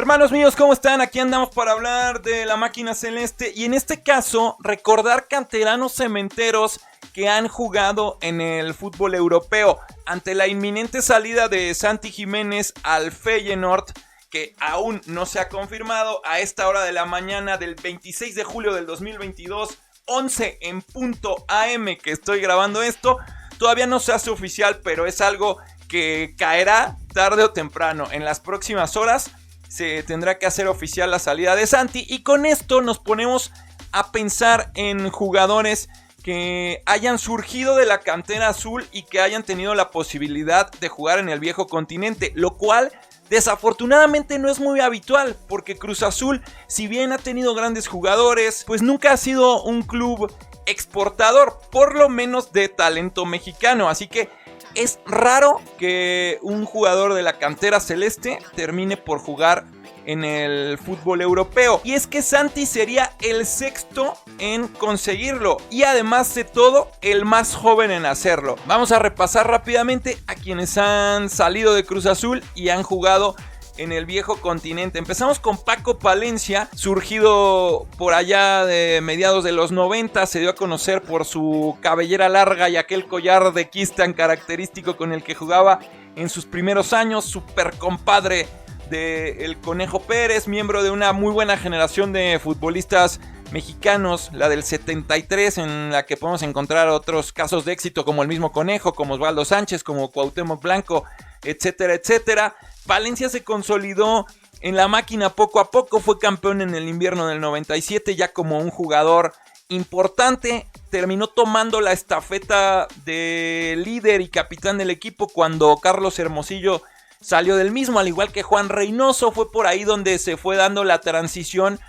Hermanos míos, ¿cómo están? Aquí andamos para hablar de la máquina celeste y en este caso recordar canteranos cementeros que han jugado en el fútbol europeo ante la inminente salida de Santi Jiménez al Feyenoord, que aún no se ha confirmado. A esta hora de la mañana del 26 de julio del 2022, 11 en punto AM que estoy grabando esto, todavía no se hace oficial, pero es algo que caerá tarde o temprano. En las próximas horas se tendrá que hacer oficial la salida de Santi, y con esto nos ponemos a pensar en jugadores que hayan surgido de la cantera azul y que hayan tenido la posibilidad de jugar en el viejo continente, lo cual desafortunadamente no es muy habitual, porque Cruz Azul, si bien ha tenido grandes jugadores, pues nunca ha sido un club exportador, por lo menos de talento mexicano, así que es raro que un jugador de la cantera celeste termine por jugar en el fútbol europeo. Y es que Santi sería el sexto en conseguirlo y además de todo, el más joven en hacerlo. Vamos a repasar rápidamente a quienes han salido de Cruz Azul y han jugado en el viejo continente. Empezamos con Paco Palencia, surgido por allá de mediados de los 90, se dio a conocer por su cabellera larga y aquel collar de kiss tan característico con el que jugaba en sus primeros años, super compadre del Conejo Pérez, miembro de una muy buena generación de futbolistas mexicanos, la del 73, en la que podemos encontrar otros casos de éxito como el mismo Conejo, como Osvaldo Sánchez, como Cuauhtémoc Blanco, etcétera, etcétera. Palencia se consolidó en la máquina poco a poco, fue campeón en el invierno del 97 ya como un jugador importante, terminó tomando la estafeta de líder y capitán del equipo cuando Carlos Hermosillo salió del mismo, al igual que Juan Reynoso. Fue por ahí donde se fue dando la transición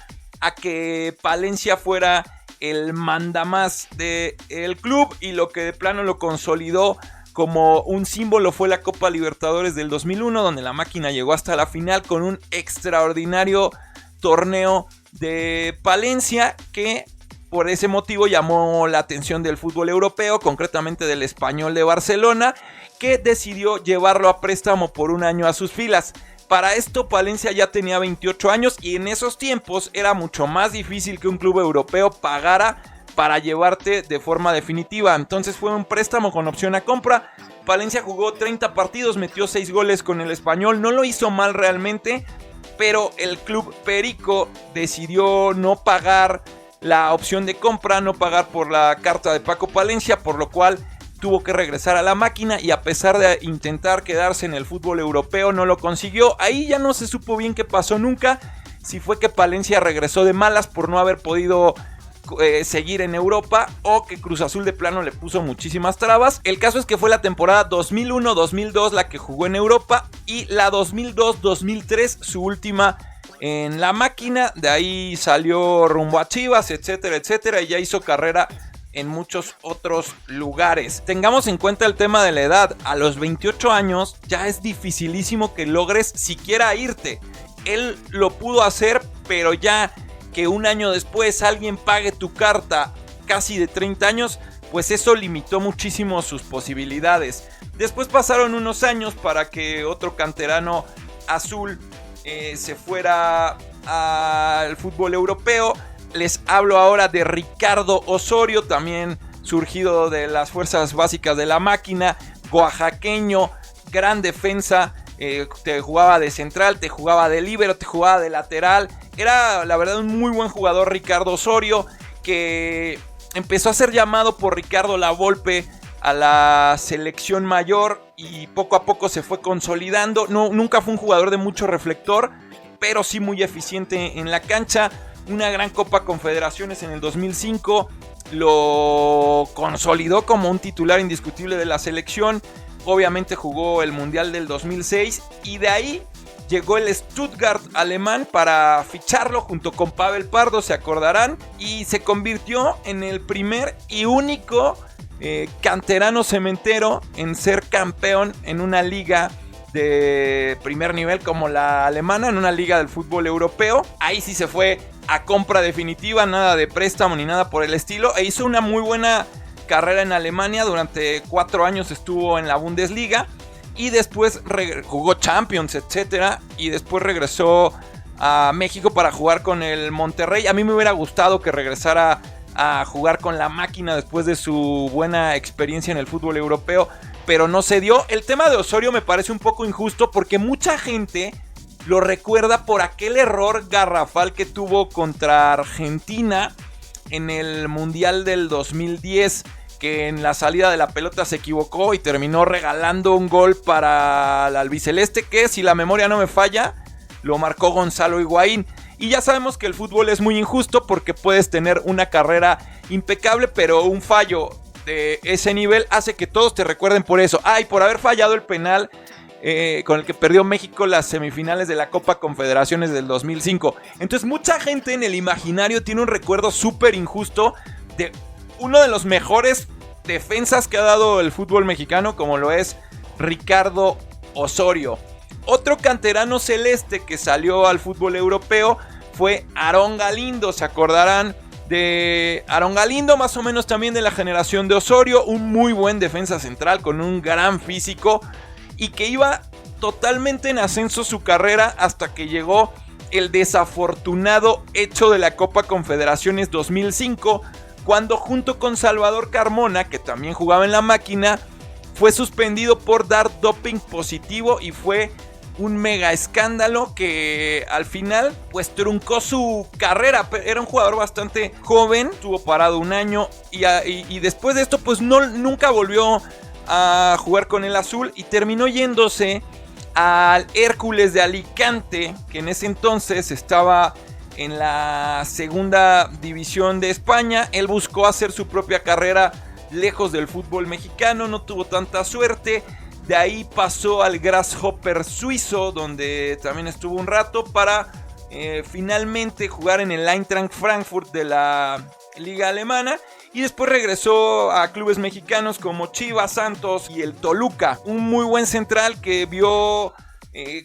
a que Palencia fuera el mandamás del club, y lo que de plano lo consolidó como un símbolo fue la Copa Libertadores del 2001, donde la máquina llegó hasta la final con un extraordinario torneo de Palencia que por ese motivo llamó la atención del fútbol europeo, concretamente del Español de Barcelona, que decidió llevarlo a préstamo por un año a sus filas. Para esto Palencia ya tenía 28 años y en esos tiempos era mucho más difícil que un club europeo pagara para llevarte de forma definitiva. Entonces fue un préstamo con opción a compra. Palencia jugó 30 partidos, metió 6 goles con el Español, no lo hizo mal realmente, pero el club Perico decidió no pagar la opción de compra, no pagar por la carta de Paco Palencia, por lo cual tuvo que regresar a la máquina, y a pesar de intentar quedarse en el fútbol europeo no lo consiguió. Ahí ya no se supo bien qué pasó nunca, si fue que Palencia regresó de malas por no haber podido seguir en Europa, o que Cruz Azul de plano le puso muchísimas trabas. El caso es que fue la temporada 2001-2002 la que jugó en Europa, y la 2002-2003 su última en la máquina. De ahí salió rumbo a Chivas, etcétera, etcétera, y ya hizo carrera en muchos otros lugares. Tengamos en cuenta el tema de la edad. A los 28 años ya es dificilísimo que logres siquiera irte. Él lo pudo hacer, pero ya que un año después alguien pague tu carta casi de 30 años, pues eso limitó muchísimo sus posibilidades. Después pasaron unos años para que otro canterano azul se fuera al fútbol europeo. Les hablo ahora de Ricardo Osorio, también surgido de las fuerzas básicas de la máquina, oaxaqueño, gran defensa, te jugaba de central, te jugaba de líbero, te jugaba de lateral. Era la verdad un muy buen jugador Ricardo Osorio, que empezó a ser llamado por Ricardo Lavolpe a la selección mayor y poco a poco se fue consolidando. Nunca fue un jugador de mucho reflector, pero sí muy eficiente en la cancha. Una gran Copa Confederaciones en el 2005 lo consolidó como un titular indiscutible de la selección. Obviamente jugó el Mundial del 2006 y de ahí llegó el Stuttgart alemán para ficharlo junto con Pavel Pardo, se acordarán, y se convirtió en el primer y único canterano cementero en ser campeón en una liga de primer nivel como la alemana, en una liga del fútbol europeo. Ahí sí se fue a compra definitiva, nada de préstamo ni nada por el estilo, e hizo una muy buena carrera en Alemania. Durante 4 años estuvo en la Bundesliga y después jugó Champions, etcétera, y después regresó a México para jugar con el Monterrey. A mí me hubiera gustado que regresara a jugar con la máquina después de su buena experiencia en el fútbol europeo, pero no se dio. El tema de Osorio me parece un poco injusto porque mucha gente lo recuerda por aquel error garrafal que tuvo contra Argentina en el Mundial del 2010, que en la salida de la pelota se equivocó y terminó regalando un gol para el albiceleste, que si la memoria no me falla, lo marcó Gonzalo Higuaín. Y ya sabemos que el fútbol es muy injusto porque puedes tener una carrera impecable, pero un fallo de ese nivel hace que todos te recuerden por eso. Y por haber fallado el penal con el que perdió México las semifinales de la Copa Confederaciones del 2005. Entonces mucha gente en el imaginario tiene un recuerdo súper injusto de uno de los mejores defensas que ha dado el fútbol mexicano, como lo es Ricardo Osorio. Otro canterano celeste que salió al fútbol europeo fue Aarón Galindo. Se acordarán de Aarón Galindo, más o menos también de la generación de Osorio, un muy buen defensa central con un gran físico y que iba totalmente en ascenso su carrera hasta que llegó el desafortunado hecho de la Copa Confederaciones 2005, cuando junto con Salvador Carmona, que también jugaba en la máquina, fue suspendido por dar doping positivo y fue un mega escándalo que al final pues truncó su carrera. Era un jugador bastante joven, estuvo parado un año y después de esto pues nunca volvió a jugar con el azul y terminó yéndose al Hércules de Alicante, que en ese entonces estaba en la segunda división de España. Él buscó hacer su propia carrera lejos del fútbol mexicano, no tuvo tanta suerte. De ahí pasó al Grasshopper suizo, donde también estuvo un rato para finalmente jugar en el Eintracht Frankfurt de la liga alemana. Y después regresó a clubes mexicanos como Chivas, Santos y el Toluca. Un muy buen central que vio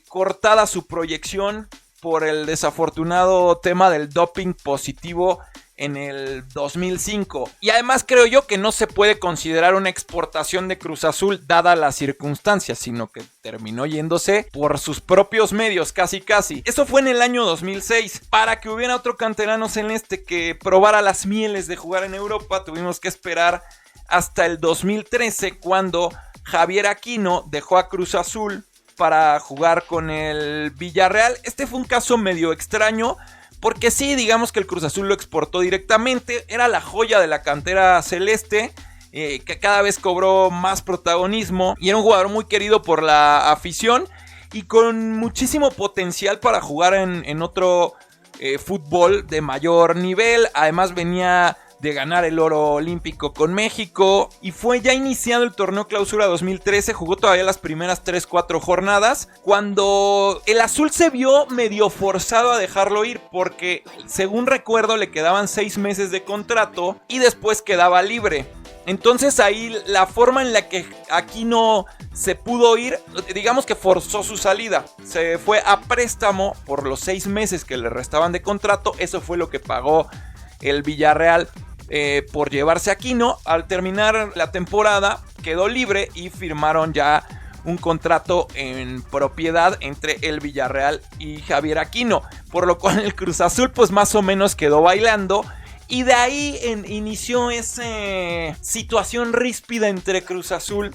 cortada su proyección por el desafortunado tema del doping positivo en el 2005. Y además creo yo que no se puede considerar una exportación de Cruz Azul dada las circunstancias, sino que terminó yéndose por sus propios medios, casi. Eso fue en el año 2006. Para que hubiera otro canterano celeste que probara las mieles de jugar en Europa, tuvimos que esperar hasta el 2013, cuando Javier Aquino dejó a Cruz Azul para jugar con el Villarreal. Este fue un caso medio extraño, porque sí, digamos que el Cruz Azul lo exportó directamente. Era la joya de la cantera celeste, que cada vez cobró más protagonismo. Y era un jugador muy querido por la afición y con muchísimo potencial para jugar en otro fútbol de mayor nivel. Además venía de ganar el oro olímpico con México y fue ya iniciado el torneo Clausura 2013, jugó todavía las primeras 3-4 jornadas, cuando el azul se vio medio forzado a dejarlo ir, porque según recuerdo le quedaban 6 meses de contrato y después quedaba libre. Entonces ahí la forma en la que Aquino se pudo ir, digamos que forzó su salida. Se fue a préstamo por los 6 meses que le restaban de contrato. Eso fue lo que pagó el Villarreal por llevarse a Aquino. Al terminar la temporada quedó libre y firmaron ya un contrato en propiedad entre el Villarreal y Javier Aquino, por lo cual el Cruz Azul pues más o menos quedó bailando. Y de ahí inició esa situación ríspida entre Cruz Azul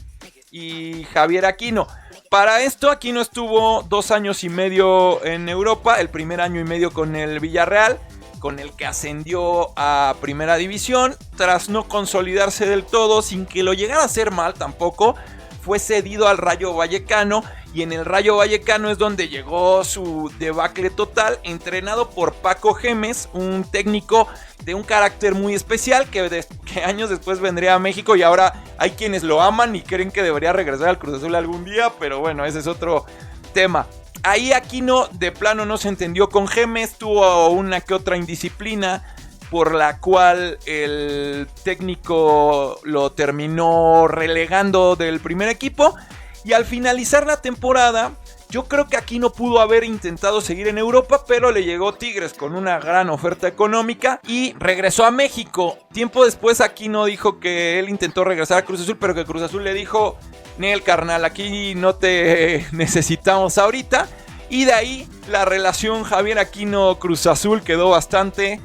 y Javier Aquino. Para esto Aquino estuvo 2 años y medio en Europa, el primer año y medio con el Villarreal, con el que ascendió a Primera División. Tras no consolidarse del todo, sin que lo llegara a hacer mal tampoco, fue cedido al Rayo Vallecano, y en el Rayo Vallecano es donde llegó su debacle total, entrenado por Paco Gémez, un técnico de un carácter muy especial que años después vendría a México, y ahora hay quienes lo aman y creen que debería regresar al Cruz Azul algún día, pero bueno, ese es otro tema. Ahí Aquino de plano no se entendió con Gémez, tuvo una que otra indisciplina, por la cual el técnico lo terminó relegando del primer equipo. Y al finalizar la temporada, yo creo que Aquino pudo haber intentado seguir en Europa, pero le llegó Tigres con una gran oferta económica y regresó a México. Tiempo después Aquino dijo que él intentó regresar a Cruz Azul, pero que Cruz Azul le dijo: Nel, carnal, aquí no te necesitamos ahorita. Y de ahí la relación Javier Aquino-Cruz Azul quedó bastante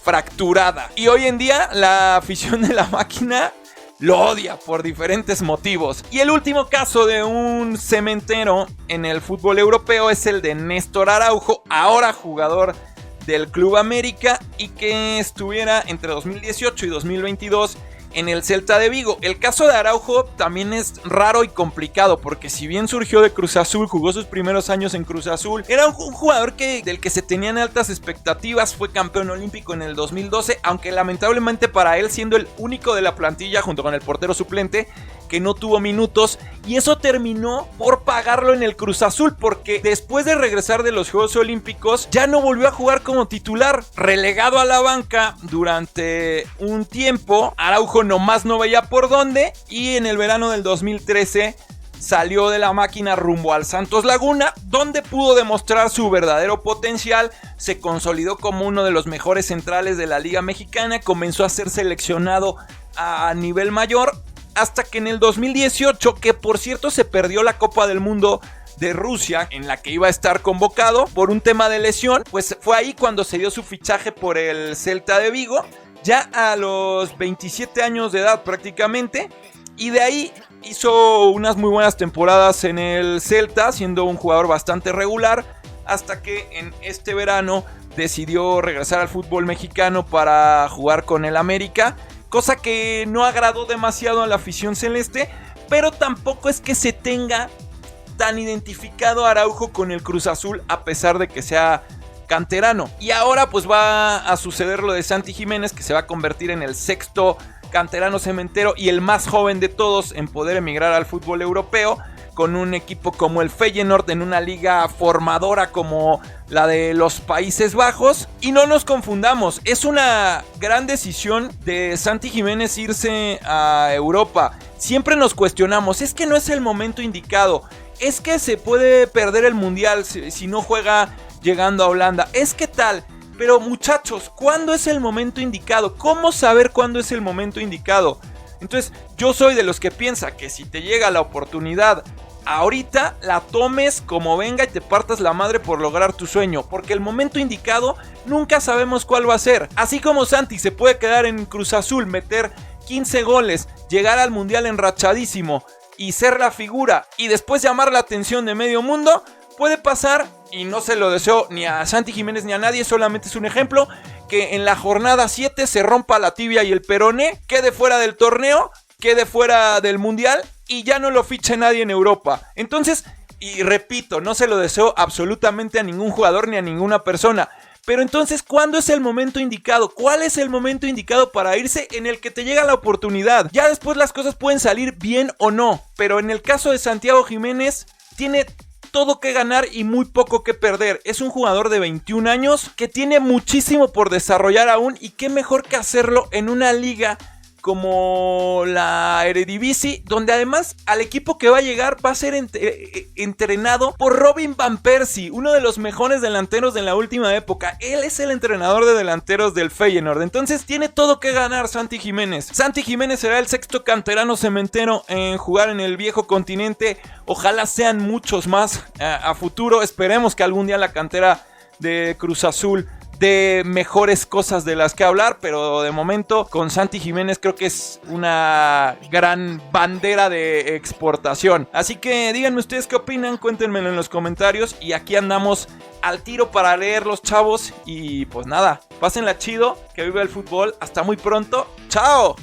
fracturada. Y hoy en día la afición de la máquina lo odia por diferentes motivos. Y el último caso de un cementero en el fútbol europeo es el de Néstor Araujo, ahora jugador del Club América y que estuviera entre 2018 y 2022 en el Celta de Vigo. El caso de Araujo también es raro y complicado porque si bien surgió de Cruz Azul, jugó sus primeros años en Cruz Azul, era un jugador del que se tenían altas expectativas, fue campeón olímpico en el 2012, aunque lamentablemente para él, siendo el único de la plantilla junto con el portero suplente, que no tuvo minutos, y eso terminó por pagarlo en el Cruz Azul, porque después de regresar de los Juegos Olímpicos ya no volvió a jugar como titular, relegado a la banca durante un tiempo. Araujo nomás no veía por dónde, y en el verano del 2013 salió de la máquina rumbo al Santos Laguna, donde pudo demostrar su verdadero potencial, se consolidó como uno de los mejores centrales de la Liga Mexicana, comenzó a ser seleccionado a nivel mayor, hasta que en el 2018, que por cierto se perdió la Copa del Mundo de Rusia, en la que iba a estar convocado por un tema de lesión, pues fue ahí cuando se dio su fichaje por el Celta de Vigo, ya a los 27 años de edad prácticamente, y de ahí hizo unas muy buenas temporadas en el Celta, siendo un jugador bastante regular, hasta que en este verano decidió regresar al fútbol mexicano para jugar con el América, cosa que no agradó demasiado a la afición celeste, pero tampoco es que se tenga tan identificado Araujo con el Cruz Azul a pesar de que sea canterano. Y ahora pues va a suceder lo de Santi Jiménez, que se va a convertir en el sexto canterano cementero y el más joven de todos en poder emigrar al fútbol europeo, con un equipo como el Feyenoord en una liga formadora como la de los Países Bajos. Y no nos confundamos, es una gran decisión de Santi Jiménez irse a Europa. Siempre nos cuestionamos, es que no es el momento indicado, es que se puede perder el mundial si no juega llegando a Holanda, es que tal. Pero muchachos, ¿cuándo es el momento indicado? ¿Cómo saber cuándo es el momento indicado? Entonces, yo soy de los que piensa que si te llega la oportunidad ahorita, la tomes como venga y te partas la madre por lograr tu sueño, porque el momento indicado nunca sabemos cuál va a ser. Así como Santi se puede quedar en Cruz Azul, meter 15 goles, llegar al mundial enrachadísimo y ser la figura y después llamar la atención de medio mundo, puede pasar, y no se lo deseo ni a Santi Jiménez ni a nadie, solamente es un ejemplo, que en la jornada 7 se rompa la tibia y el peroné, quede fuera del torneo, quede fuera del mundial y ya no lo fiche nadie en Europa. Entonces, y repito, no se lo deseo absolutamente a ningún jugador ni a ninguna persona, pero entonces, ¿cuándo es el momento indicado? ¿Cuál es el momento indicado para irse en el que te llega la oportunidad? Ya después las cosas pueden salir bien o no, pero en el caso de Santiago Jiménez, tiene todo que ganar y muy poco que perder. Es un jugador de 21 años que tiene muchísimo por desarrollar aún, y qué mejor que hacerlo en una liga como la Eredivisie, donde además al equipo que va a llegar va a ser entrenado por Robin Van Persie, uno de los mejores delanteros de la última época. Él es el entrenador de delanteros del Feyenoord, entonces tiene todo que ganar Santi Jiménez. Santi Jiménez será el sexto canterano cementero en jugar en el viejo continente. Ojalá sean muchos más a futuro. Esperemos que algún día la cantera de Cruz Azul de mejores cosas de las que hablar, pero de momento con Santi Jiménez creo que es una gran bandera de exportación. Así que díganme ustedes qué opinan, cuéntenmelo en los comentarios, y aquí andamos al tiro para leerlos, chavos. Y pues nada, pásenla chido, que viva el fútbol, hasta muy pronto, ¡chao!